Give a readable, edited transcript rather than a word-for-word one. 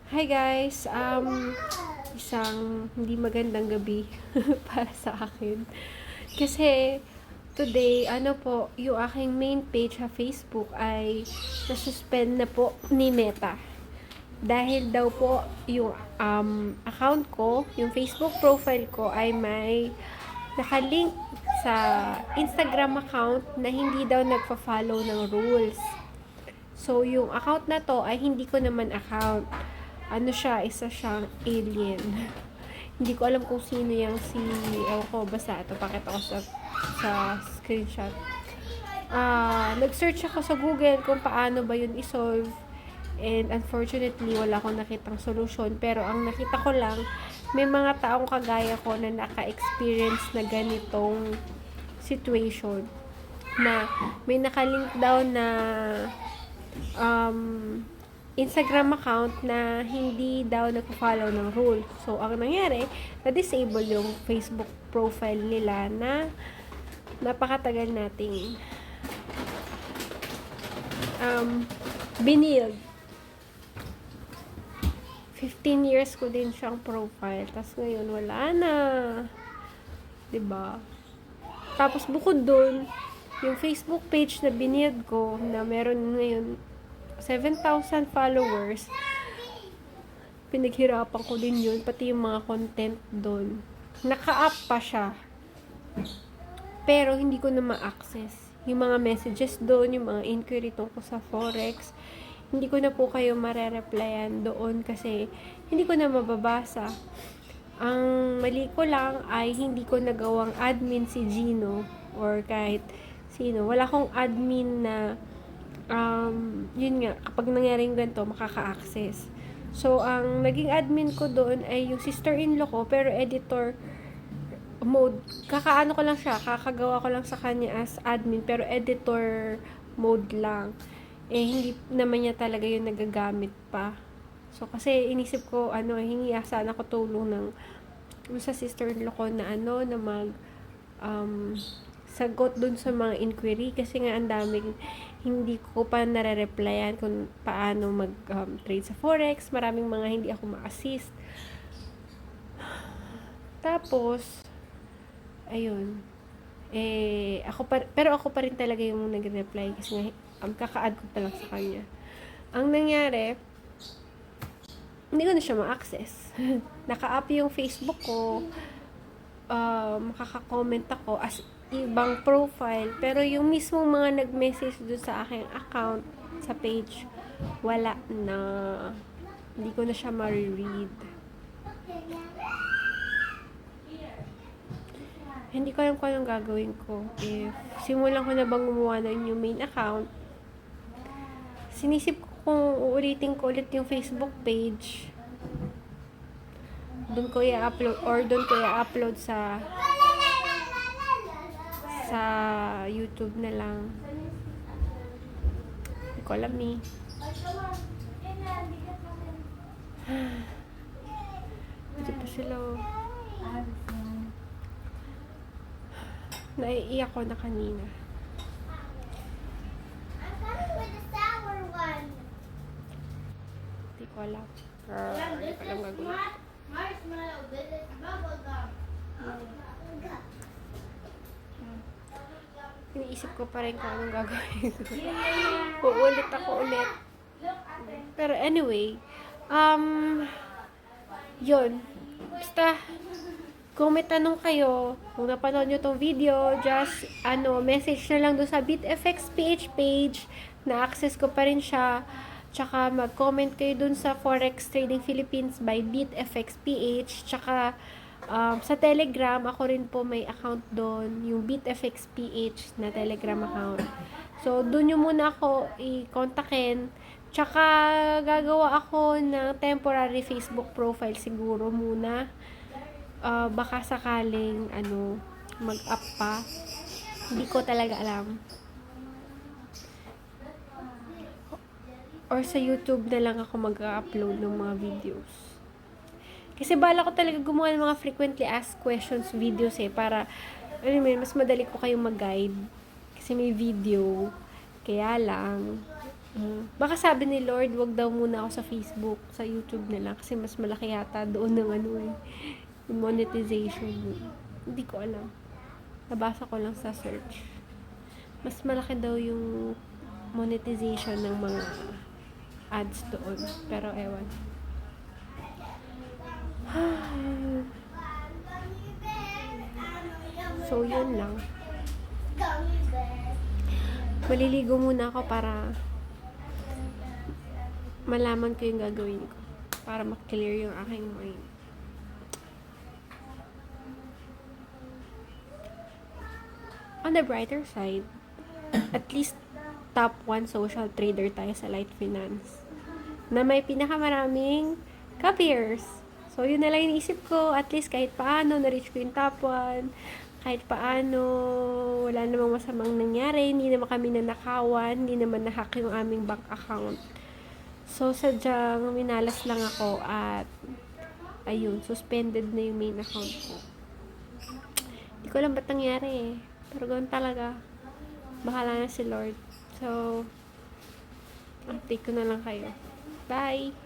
Hi guys, isang hindi magandang gabi para sa akin. Kasi today, yung aking main page sa Facebook ay nasuspend na po ni Meta. Dahil daw po yung account ko, yung Facebook profile ko ay may nakalink sa Instagram account na hindi daw nagpa-follow ng rules. So, yung account na to ay hindi ko naman account. Ano siya, isa siyang alien. Hindi ko alam kung sino yung ewan ko, basta ito, pakita ko sa screenshot. Nag-search ako sa Google kung paano ba yun i-solve. And unfortunately, wala akong nakitang solution. Pero ang nakita ko lang, may mga taong kagaya ko na naka-experience na ganitong situation. Na may nakalink daw na Instagram account na hindi daw nagpo-follow ng rule. So, ang nangyari, na-disable yung Facebook profile nila na napakatagal nating binild. 15 years ko din siyang profile. Tapos ngayon, wala na. 'Di ba? Tapos bukod dun, yung Facebook page na binild ko, na meron ngayon 7,000 followers, pinaghirapan ko din yun, pati yung mga content doon. Naka-up pa siya. Pero hindi ko na ma-access. Yung mga messages doon, yung mga inquiry tungkol sa Forex, hindi ko na po kayo mare-replyan doon kasi hindi ko na mababasa. Ang mali ko lang ay hindi ko nagawang admin si Gino or kahit sino. Wala akong admin na yun nga, kapag nangyari yung ganito, makaka-access. So, ang naging admin ko doon ay yung sister-in-law ko, pero editor mode. Kakaano ko lang siya, kakagawa ko lang sa kanya as admin, pero editor mode lang. Hindi naman niya talaga yung nagagamit pa. So, kasi inisip ko, hingi sana ako tulong ng sa sister-in-law ko na na mag sagot dun sa mga inquiry kasi nga ang daming hindi ko pa nare-replyan kung paano mag-trade sa Forex. Maraming mga hindi ako ma-assist. Tapos, ayun. Pero ako pa rin talaga yung nag-reply kasi nga, kaka-add ko pa lang sa kanya. Ang nangyari, hindi ko na siya ma-access. Naka-up yung Facebook ko, makaka-comment ako as ibang profile, pero yung mismo mga nag-message doon sa aking account sa page, wala na. Hindi ko na siya ma-read. Hindi ko alam kung anong gagawin ko. If simulan ko na bang gumawa ng new main account, sinisip ko kung uulitin ko ulit yung Facebook page, doon ko i-upload or doon ko i-upload sa YouTube na lang. Hindi ko alam eh. Hindi pa sila. Naiiyak ko na kanina. Hindi ko alam. Hindi ko alam gagawin. Iniisip ko pa rin kung anong gagawin ko. Uulit ako ulit. Pero anyway, yun. Basta, kung may tanong kayo, kung napanood nyo tong video, just, message na lang doon sa BitFX PH page, na-access ko pa rin siya. Tsaka, mag-comment kayo doon sa Forex Trading Philippines by BitFX PH. Tsaka, sa Telegram, ako rin po may account doon, yung BitFX PH na Telegram account. So, doon nyo muna ako i-kontakin. Tsaka, gagawa ako ng temporary Facebook profile siguro muna. Baka sakaling, mag-up pa. Hindi ko talaga alam. Or sa YouTube na lang ako mag-upload ng mga videos. Kasi bala ko talaga gumawa ng mga frequently asked questions videos para, mas madali ko kayong mag-guide. Kasi may video. Kaya lang, Baka sabi ni Lord, wag daw muna ako sa Facebook, sa YouTube na lang. Kasi mas malaki yata doon ng ano eh. Yung monetization. Hindi ko alam. Nabasa ko lang sa search. Mas malaki daw yung monetization ng mga ads doon. Pero ewan. So, yun lang. Maliligo muna ako para malaman ko yung gagawin ko. Para ma-clear yung aking mind. On the brighter side, at least top 1 social trader tayo sa Light Finance. Na may pinakamaraming copiers. So, yun na lang iniisip ko. At least kahit paano, na-reach ko yung top 1. Kahit paano, wala namang masamang nangyari. Hindi naman kami nanakawan. Hindi naman nahack yung aming bank account. So, sadyang minalas lang ako at ayun, suspended na yung main account ko. Hindi ko alam ba't nangyari eh. Pero ganoon talaga. Bahala na si Lord. So, update ko na lang kayo. Bye!